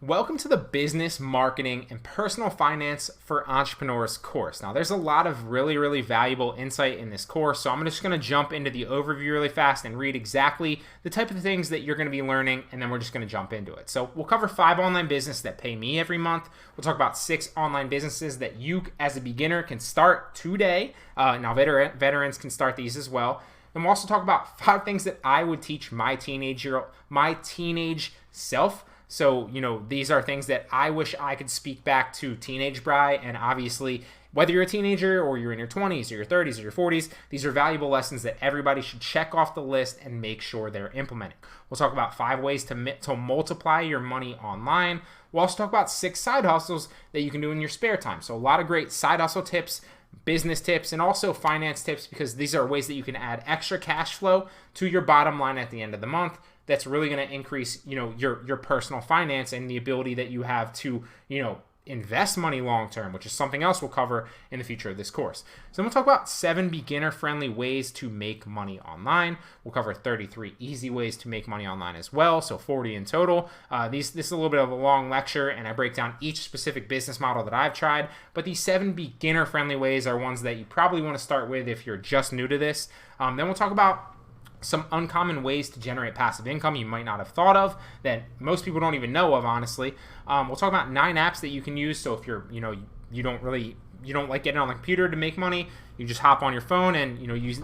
Welcome to the Business, Marketing, and Personal Finance for Entrepreneurs course. Now, there's a lot of really valuable insight in this course, so I'm just going to jump into the overview really fast and read exactly the type of things that you're going to be learning, and then we're just going to jump into it. So we'll cover 5 online businesses that pay me every month. We'll talk about 6 online businesses that you, as a beginner, can start today. Now, veterans can start these as well. And we'll also talk about 5 things that I would teach my teenage self. So, these are things that I wish I could speak back to teenage Bri. And obviously, whether you're a teenager or you're in your 20s or your 30s or your 40s, these are valuable lessons that everybody should check off the list and make sure they're implementing. We'll talk about 5 ways to multiply your money online. We'll also talk about 6 side hustles that you can do in your spare time. So a lot of great side hustle tips, business tips, and also finance tips, because these are ways that you can add extra cash flow to your bottom line at the end of the month. That's really going to increase, your personal finance and the ability that you have to, invest money long term, which is something else we'll cover in the future of this course. So then we'll talk about 7 beginner-friendly ways to make money online. We'll cover 33 easy ways to make money online as well, so 40 in total. This is a little bit of a long lecture, and I break down each specific business model that I've tried, but these 7 beginner-friendly ways are ones that you probably want to start with if you're just new to this. Then we'll talk about some uncommon ways to generate passive income you might not have thought of, that most people don't even know of, honestly. We'll talk about 9 apps that you can use. So if you're, you don't like getting on the computer to make money, you just hop on your phone and,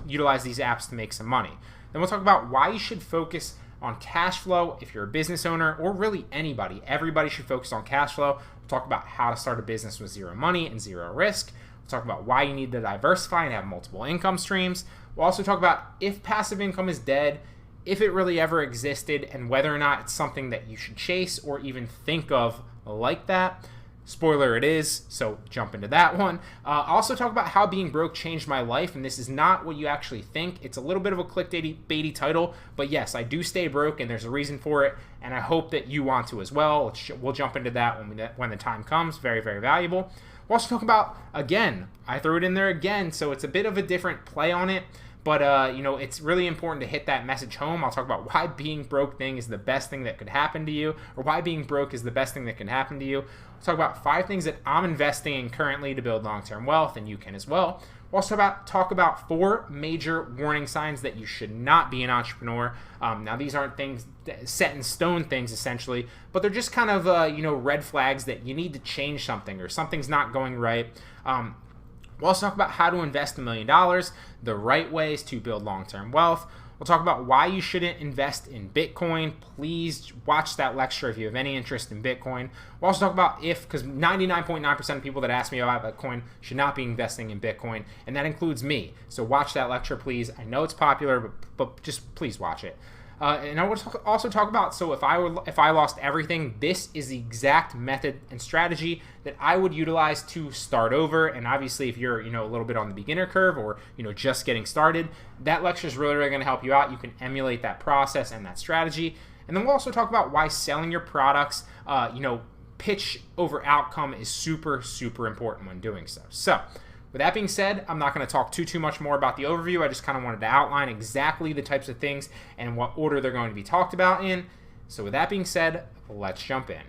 utilize these apps to make some money. Then we'll talk about why you should focus on cash flow if you're a business owner, or really anybody. Everybody should focus on cash flow. We'll talk about how to start a business with 0 money and 0 risk. We'll talk about why you need to diversify and have multiple income streams. We'll also talk about if passive income is dead, if it really ever existed, and whether or not it's something that you should chase or even think of like that. Spoiler, it is, so jump into that one. I'll also talk about how being broke changed my life, and this is not what you actually think. It's a little bit of a clickbaity title, but yes, I do stay broke, and there's a reason for it, and I hope that you want to as well. We'll jump into that when the time comes. Very valuable. We'll also talk about, again, I threw it in there again, so it's a bit of a different play on it, but it's really important to hit that message home. I'll talk about why being broke is the best thing that could happen to you, or why being broke is the best thing that can happen to you. We'll talk about 5 things that I'm investing in currently to build long-term wealth, and you can as well. We'll also talk about 4 major warning signs that you should not be an entrepreneur. Now, these aren't things set in stone things, essentially, but they're just kind of red flags that you need to change something, or something's not going right. We'll also talk about how to invest $1 million, the right ways to build long-term wealth. We'll talk about why you shouldn't invest in Bitcoin. Please watch that lecture if you have any interest in Bitcoin. We'll also talk about because 99.9% of people that ask me about Bitcoin should not be investing in Bitcoin, and that includes me. So watch that lecture, please. I know it's popular, but just please watch it. And I would also talk about, so if I lost everything, this is the exact method and strategy that I would utilize to start over. And obviously, if you're a little bit on the beginner curve, or just getting started, that lecture is really going to help you out. You can emulate that process and that strategy. And then we'll also talk about why selling your products, pitch over outcome is super important when doing so. So, with that being said, I'm not going to talk too much more about the overview. I just kind of wanted to outline exactly the types of things and what order they're going to be talked about in. So with that being said, let's jump in.